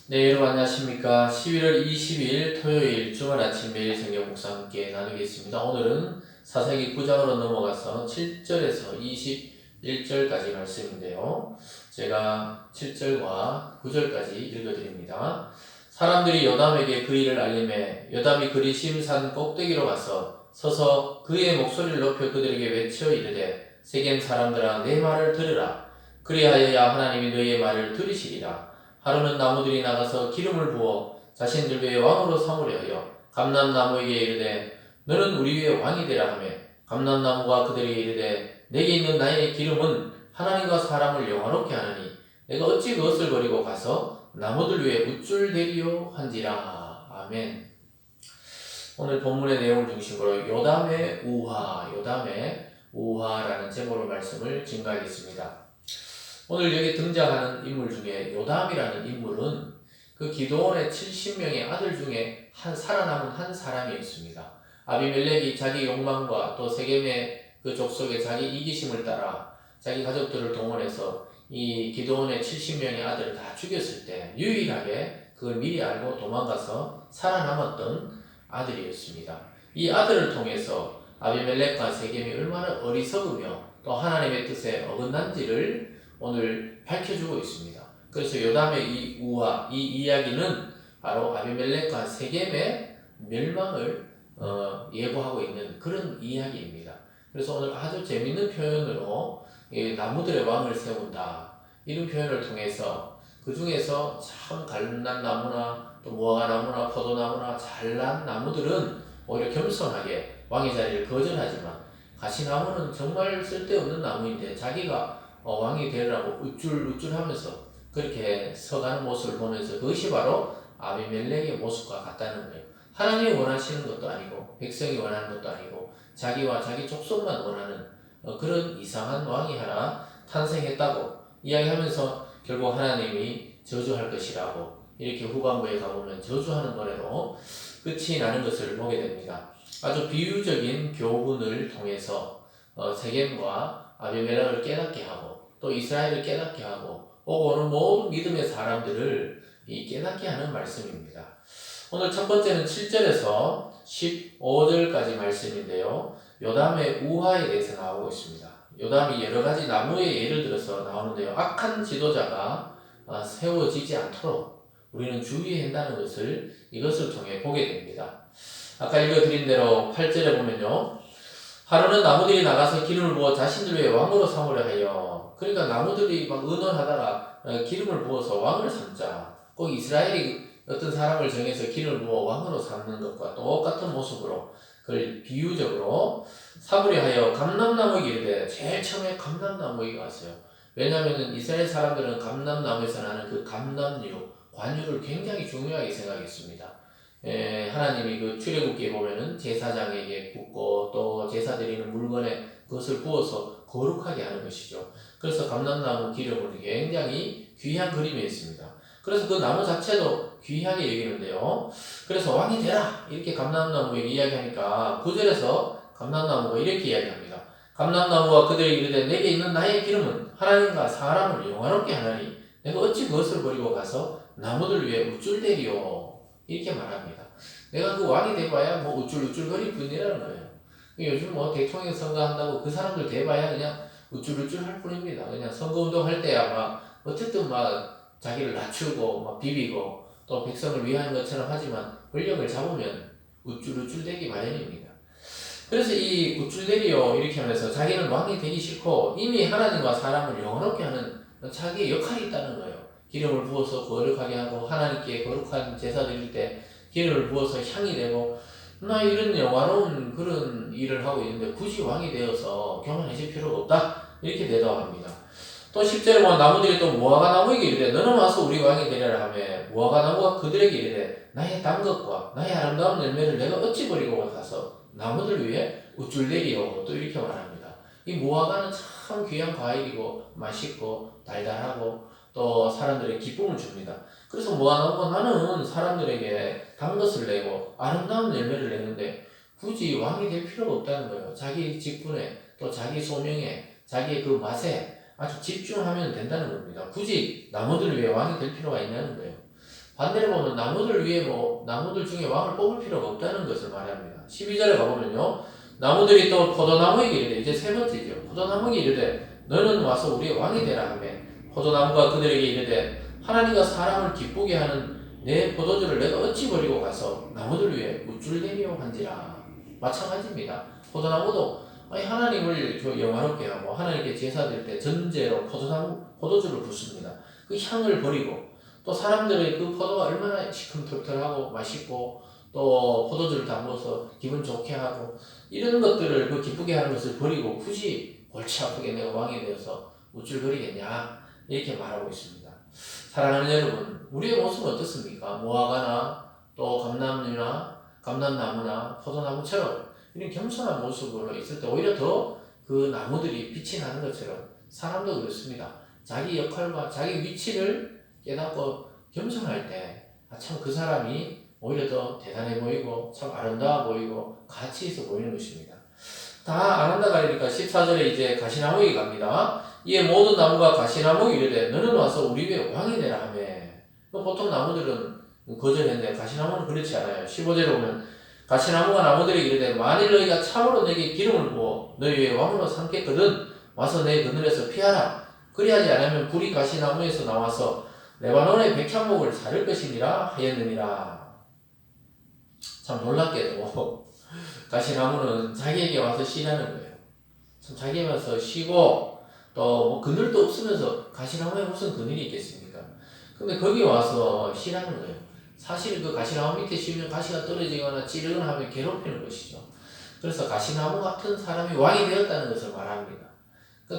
네, 여러분 안녕하십니까. 11월 20일 토요일 주말 아침 매일 성경 묵상 함께 나누겠습니다. 오늘은 사사기 9장으로 넘어가서 7절에서 21절까지 말씀인데요. 제가 7절과 9절까지 읽어드립니다. 사람들이 요담에게 그 일을 알림해 요담이 그리심산 꼭대기로 가서 서서 그의 목소리를 높여 그들에게 외쳐 이르되 세겜 사람들아 내 말을 들으라. 그리하여야 하나님이 너희의 말을 들으시리라. 하루는 나무들이 나가서 기름을 부어 자신들 위에 왕으로 삼으려 하여 감람나무에게 이르되 너는 우리 위에 왕이 되라 하며 감람나무가 그들에게 이르되 내게 있는 나의 기름은 하나님과 사람을 영화롭게 하느니 내가 어찌 그것을 버리고 가서 나무들 위에 우쭐대리요 한지라. 아멘. 오늘 본문의 내용을 중심으로 요담의 우화라는 제목으로 말씀을 증가하겠습니다. 오늘 여기 등장하는 인물 중에 요담이라는 인물은 그 기드온의 70명의 아들 중에 살아남은 한 사람이었습니다. 아비멜렉이 자기 욕망과 또 세겜의 그 족속의 자기 이기심을 따라 자기 가족들을 동원해서 이 기드온의 70명의 아들을 다 죽였을 때 유일하게 그걸 미리 알고 도망가서 살아남았던 아들이었습니다. 이 아들을 통해서 아비멜렉과 세겜이 얼마나 어리석으며 또 하나님의 뜻에 어긋난지를 오늘 밝혀주고 있습니다. 그래서 요담의 이 이야기는 바로 아비멜렉과 세겜의 멸망을 예고하고 있는 그런 이야기입니다. 그래서 오늘 아주 재밌는 표현으로 나무들의 왕을 세운다 이런 표현을 통해서 그 중에서 참 갈란나무나 또 무화과나무나 포도나무나 잘난 나무들은 오히려 겸손하게 왕의 자리를 거절하지만 가시나무는 정말 쓸데없는 나무인데 자기가 왕이 되라고 우쭐우쭐하면서 그렇게 서가는 모습을 보면서 그것이 바로 아비멜렉의 모습과 같다는 거예요. 하나님이 원하시는 것도 아니고 백성이 원하는 것도 아니고 자기와 자기 족속만 원하는 그런 이상한 왕이 하나 탄생했다고 이야기하면서 결국 하나님이 저주할 것이라고 이렇게 후반부에 가보면 저주하는 노래로 끝이 나는 것을 보게 됩니다. 아주 비유적인 교훈을 통해서 세겜과 아비멜렉을 깨닫게 하고 또 이스라엘을 깨닫게 하고 오고 오는 모든 믿음의 사람들을 깨닫게 하는 말씀입니다. 오늘 첫 번째는 7절에서 15절까지 말씀인데요. 요담의 우화에 대해서 나오고 있습니다. 요담이 여러 가지 나무의 예를 들어서 나오는데요. 악한 지도자가 세워지지 않도록 우리는 주의해야 한다는 것을 이것을 통해 보게 됩니다. 아까 읽어드린 대로 8절에 보면요. 하루는 나무들이 나가서 기름을 부어 자신들 위에 왕으로 삼으려 하여 그러니까 나무들이 막 의논하다가 기름을 부어서 왕을 삼자. 꼭 이스라엘이 어떤 사람을 정해서 기름을 부어 왕으로 삼는 것과 똑같은 모습으로 그걸 비유적으로 삼으려 하여 감람나무에게 이르되 제일 처음에 감람나무에게 왔어요. 왜냐하면 이스라엘 사람들은 감람나무에서 나는 그 감람류, 관유를 굉장히 중요하게 생각했습니다. 하나님이 그 출애굽기에 보면은 제사장에게 붓고 또 제사 드리는 물건에 그것을 부어서 거룩하게 하는 것이죠. 그래서 감람나무 기름은 굉장히 귀한 그림이 있습니다. 그래서 그 나무 자체도 귀하게 여기는데요. 그래서 왕이 되라 이렇게 감람나무에게 이야기하니까 9절에서 감람나무가 이렇게 이야기합니다. 감람나무가 그들에게 이르되 내게 있는 나의 기름은 하나님과 사람을 영화롭게 하나니 내가 어찌 그것을 버리고 가서 나무들 위에 우쭐대리요 이렇게 말합니다. 내가 그 왕이 돼봐야 뭐 우쭐우쭐거릴 뿐이라는 거예요. 요즘 뭐 대통령 선거한다고 그 사람들 돼봐야 그냥 우쭐우쭐 할 뿐입니다. 그냥 선거운동 할 때야 막 어쨌든 막 자기를 낮추고 막 비비고 또 백성을 위하는 것처럼 하지만 권력을 잡으면 우쭐우쭐 되기 마련입니다. 그래서 이 우쭐대리요 이렇게 하면서 자기는 왕이 되기 싫고 이미 하나님과 사람을 영원롭게 하는 자기의 역할이 있다는 거예요. 기름을 부어서 거룩하게 하고 하나님께 거룩한 제사 드릴 때 기름을 부어서 향이 되고 나 이런 영화로운 그런 일을 하고 있는데 굳이 왕이 되어서 교만해질 필요가 없다 이렇게 대답합니다. 또 10절에 보면 나무들이 또 무화과나무에게 이르되 너는 와서 우리 왕이 되리라 하며 무화과나무가 그들에게 이르되 나의 단 것과 나의 아름다운 열매를 내가 어찌 버리고 가서 나무들 위에 우쭐대리요 또 이렇게 말합니다. 이 무화과는 참 귀한 과일이고 맛있고 달달하고 또 사람들에게 기쁨을 줍니다. 그래서 무화과나무가 나는 사람들에게 단 것을 내고 아름다운 열매를 내는데 굳이 왕이 될 필요가 없다는 거예요. 자기 직분에 또 자기 소명에 자기의 그 맛에 아주 집중하면 된다는 겁니다. 굳이 나무들 위해 왕이 될 필요가 있냐는 거예요. 반대로 보면 나무들 위에 나무들 중에 왕을 뽑을 필요가 없다는 것을 말합니다. 12절에 가보면요. 나무들이 또 포도나무에게 이르되, 이제 세 번째죠. 포도나무에게 이르되 너는 와서 우리의 왕이 되라 하며, 포도나무가 그들에게 이르되 하나님과 사람을 기쁘게 하는 내 포도주를 내가 어찌 버리고 가서 나무들 위에 우쭐대며 한지라. 마찬가지입니다. 포도나무도 하나님을 영화롭게 하고 하나님께 제사 드릴 때 전제로 포도주를 붓습니다. 그 향을 버리고 또 사람들의 그 포도가 얼마나 시큼털털하고 맛있고 또 포도주를 담궈서 기분 좋게 하고 이런 것들을 그 기쁘게 하는 것을 버리고 굳이 골치 아프게 내가 왕이 되어서 우쭐거리겠냐 이렇게 말하고 있습니다. 사랑하는 여러분, 우리의 모습은 어떻습니까? 무화과나 또 감람나무나 포도나무처럼 이런 겸손한 모습으로 있을 때 오히려 더 그 나무들이 빛이 나는 것처럼 사람도 그렇습니다. 자기 역할과 자기 위치를 깨닫고 겸손할 때 참 그 사람이 오히려 더 대단해 보이고 참 아름다워 보이고 가치 있어 보이는 것입니다. 다 안 한다 가니까 14절에 이제 가시나무에게 갑니다. 이에 모든 나무가 가시나무에 이르되 너는 와서 우리 위에 왕이 되라 하며. 보통 나무들은 거절했는데 가시나무는 그렇지 않아요. 15절에 보면 가시나무가 나무들에게 이르되 만일 너희가 참으로 내게 기름을 부어 너희 위에 왕으로 삼겠거든 와서 내 그늘에서 피하라. 그리하지 않으면 불이 가시나무에서 나와서 레바논의 백향목을 사를 것이니라 하였느니라. 참 놀랍게도 가시나무는 자기에게 와서 쉬라는 거예요. 참 자기에게 와서 쉬고 또 그늘도 없으면서 가시나무에 무슨 그늘이 있겠습니까? 근데 거기 와서 쉬라는 거예요. 사실 그 가시나무 밑에 쉬면 가시가 떨어지거나 찌르거나 하면 괴롭히는 것이죠. 그래서 가시나무 같은 사람이 왕이 되었다는 것을 말합니다.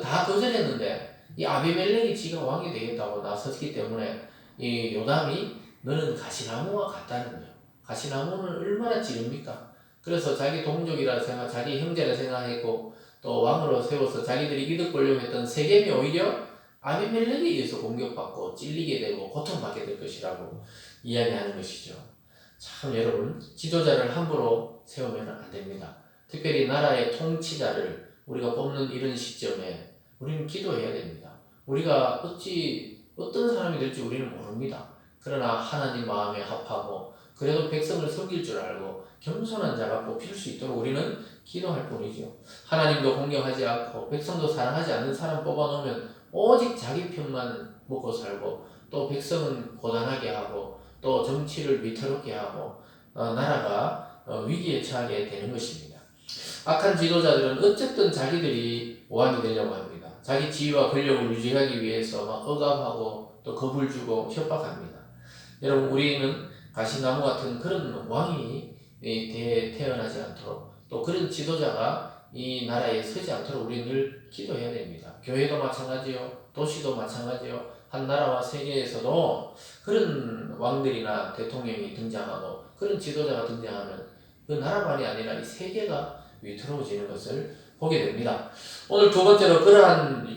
다 거절했는데 이 아비멜렉이 지가 왕이 되겠다고 나섰기 때문에 이 요담이 너는 가시나무와 같다는 거예요. 가시나무는 얼마나 찌릅니까? 그래서 자기 동족이라 생각, 자기 형제라 생각했고 또 왕으로 세워서 자기들이 이득 보려고 했던 세겜이 오히려 아비멜렉에 의해서 공격받고 찔리게 되고 고통받게 될 것이라고 이야기하는 것이죠. 참 여러분, 지도자를 함부로 세우면 안 됩니다. 특별히 나라의 통치자를 우리가 뽑는 이런 시점에 우리는 기도해야 됩니다. 우리가 어떤 사람이 될지 우리는 모릅니다. 그러나 하나님 마음에 합하고 그래도 백성을 섬길 줄 알고 겸손한 자가 뽑힐 수 있도록 우리는 기도할 뿐이죠. 하나님도 공경하지 않고 백성도 사랑하지 않는 사람 뽑아놓으면 오직 자기 편만 먹고 살고 또 백성은 고단하게 하고 또 정치를 위태롭게 하고 나라가 위기에 처하게 되는 것입니다. 악한 지도자들은 어쨌든 자기들이 왕이 되려고 합니다. 자기 지위와 권력을 유지하기 위해서 막 억압하고 또 겁을 주고 협박합니다. 여러분, 우리는 가시나무 같은 그런 왕이 태어나지 않도록 또 그런 지도자가 이 나라에 서지 않도록 우리는 늘 기도해야 됩니다. 교회도 마찬가지요, 도시도 마찬가지요, 한 나라와 세계에서도 그런 왕들이나 대통령이 등장하고 그런 지도자가 등장하면 그 나라만이 아니라 이 세계가 위태로워지는 것을 보게 됩니다. 오늘 두 번째로 그러한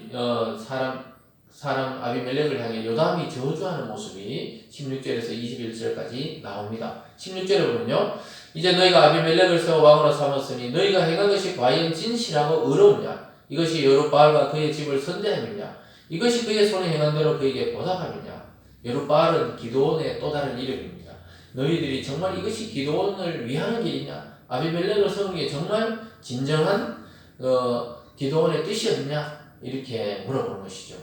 사람 아비멜렉을 향해 요담이 저주하는 모습이 16절에서 21절까지 나옵니다. 16절에 보면요, 이제 너희가 아비멜렉을 세워 왕으로 삼았으니 너희가 행한 것이 과연 진실하고 의로우냐? 이것이 여룻바알과 그의 집을 선대함이냐? 이것이 그의 손에 행한 대로 그에게 보답함이냐? 여룻바알은 기드온의 또 다른 이름입니다. 너희들이 정말 이것이 기드온을 위하는 길이냐? 아비멜렉을 세우는 게 정말 진정한 기드온의 뜻이었냐? 이렇게 물어보는 것이죠.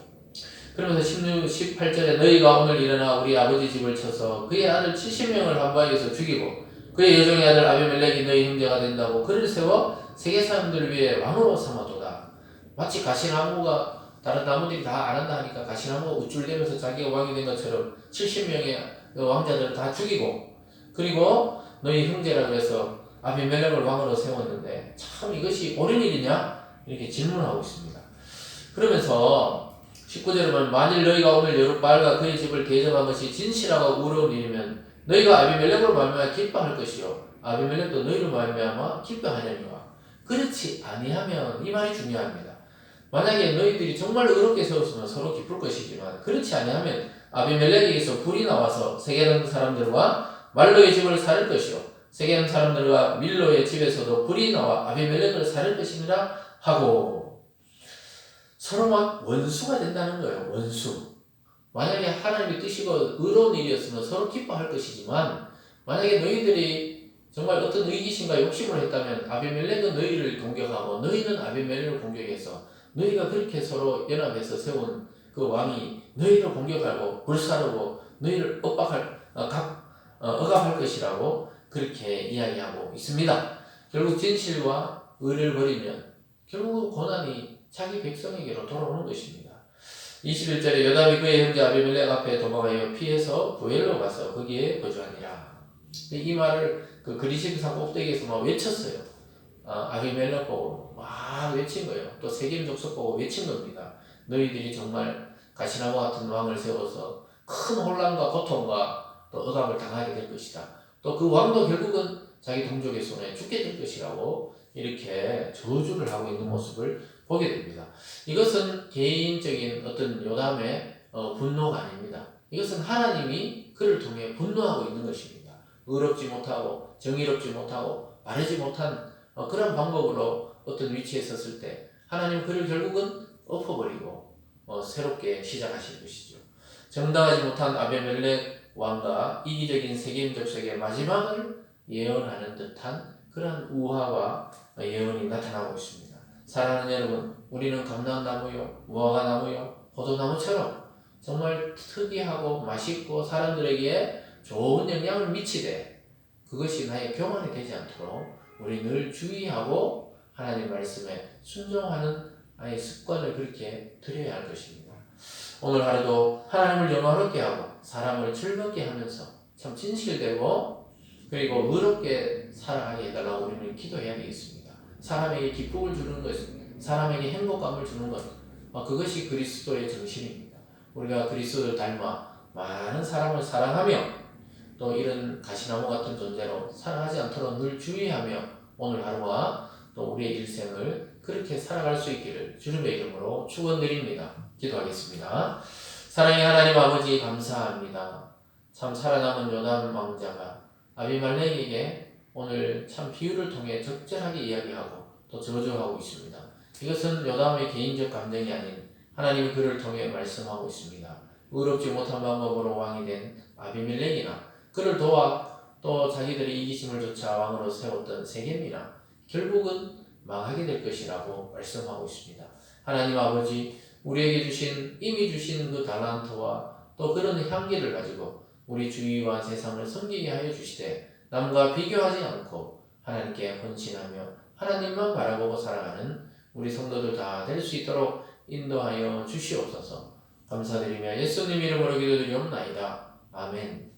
그러면서 18절에 너희가 오늘 일어나 우리 아버지 집을 쳐서 그의 아들 70명을 한바위에서 죽이고 그의 여종의 아들 아비멜렉이 너희 형제가 된다고 그를 세워 세계 사람들을 위해 왕으로 삼아도다. 마치 가시나무가 다른 나무들이 다 안 한다 하니까 가시나무가 우쭐대면서 자기가 왕이 된 것처럼 70명의 왕자들을 다 죽이고 그리고 너희 형제라고 해서 아비멜렉을 왕으로 세웠는데 참 이것이 옳은 일이냐? 이렇게 질문하고 있습니다. 그러면서 19절에 보면 만일 너희가 오늘 여룻바알과 그의 집을 대접한 것이 진실하고 의로운 일이면 너희가 아비멜렉으로 말미암아 기뻐할 것이요 아비멜렉도 너희로 말미암아 기뻐하려니와 그렇지 아니하면 이 말이 중요합니다. 만약에 너희들이 정말 의롭게 세웠으면 서로 기쁠 것이지만 그렇지 아니하면 아비멜렉에게서 불이 나와서 세겜 사람들과 말로의 집을 살릴 것이요 세겜 사람들과 밀로의 집에서도 불이 나와 아비멜렉을 살릴 것이니라 하고 서로 막 원수가 된다는 거예요. 원수. 만약에 하나님의 뜻이고 의로운 일이었으면 서로 기뻐할 것이지만 만약에 너희들이 정말 어떤 의기심과 욕심을 했다면 아비멜렉은 너희를 공격하고 너희는 아비멜렉을 공격해서 너희가 그렇게 서로 연합해서 세운 그 왕이 너희를 공격하고 불사르고 너희를 억압할 것이라고 그렇게 이야기하고 있습니다. 결국 진실과 의를 버리면 결국 고난이 자기 백성에게로 돌아오는 것입니다. 21절에 요담이 그의 형제 아비멜렉 앞에 도망하여 피해서 부엘로 가서 거기에 거주하니라. 이 말을 그 그리심산 꼭대기에서 막 외쳤어요. 아비멜렉 보고 막 외친 거예요. 또 세겜 족속 보고 외친 겁니다. 너희들이 정말 가시나무 같은 왕을 세워서 큰 혼란과 고통과 또 억압을 당하게 될 것이다. 또 그 왕도 결국은 자기 동족의 손에 죽게 될 것이라고 이렇게 저주를 하고 있는 모습을 보게 됩니다. 이것은 개인적인 어떤 요담의 분노가 아닙니다. 이것은 하나님이 그를 통해 분노하고 있는 것입니다. 의롭지 못하고 정의롭지 못하고 바르지 못한 그런 방법으로 어떤 위치에 섰을 때 하나님 그를 결국은 엎어버리고 새롭게 시작하실 것이죠. 정당하지 못한 아비멜렉 왕과 이기적인 세겜 족속의 마지막을 예언하는 듯한 그런 우화와 예언이 나타나고 있습니다. 사랑하는 여러분, 우리는 감람나무요, 무화과나무요, 포도나무처럼 정말 특이하고 맛있고 사람들에게 좋은 영향을 미치되 그것이 나의 교만이 되지 않도록 우리 늘 주의하고 하나님 말씀에 순종하는 아예 습관을 그렇게 들여야 할 것입니다. 오늘 하루도 하나님을 영화롭게 하고 사람을 즐겁게 하면서 참 진실되고 그리고 의롭게 살아가게 해달라고 우리는 기도해야 되겠습니다. 사람에게 기쁨을 주는 것, 사람에게 행복감을 주는 것, 그것이 그리스도의 정신입니다. 우리가 그리스도를 닮아 많은 사람을 사랑하며 또 이런 가시나무 같은 존재로 살아가지 않도록 늘 주의하며 오늘 하루와 또 우리의 일생을 그렇게 살아갈 수 있기를 주님의 이름으로 축원드립니다. 기도하겠습니다. 사랑의 하나님 아버지 감사합니다. 참 살아남은 요담 왕자가 아비멜렉에게 오늘 참 비유를 통해 적절하게 이야기하고 또 저주하고 있습니다. 이것은 요담의 개인적 감정이 아닌 하나님이 그를 통해 말씀하고 있습니다. 의롭지 못한 방법으로 왕이 된 아비멜렉이나 그를 도와 또 자기들의 이기심을 쫓아 왕으로 세웠던 세겜이나 결국은 망하게 될 것이라고 말씀하고 있습니다. 하나님 아버지 우리에게 이미 주신 그 달란트와 또 그런 향기를 가지고 우리 주위와 세상을 섬기게 하여 주시되 남과 비교하지 않고 하나님께 헌신하며 하나님만 바라보고 살아가는 우리 성도들 다 될 수 있도록 인도하여 주시옵소서. 감사드리며 예수님 이름으로 기도드리옵나이다. 아멘.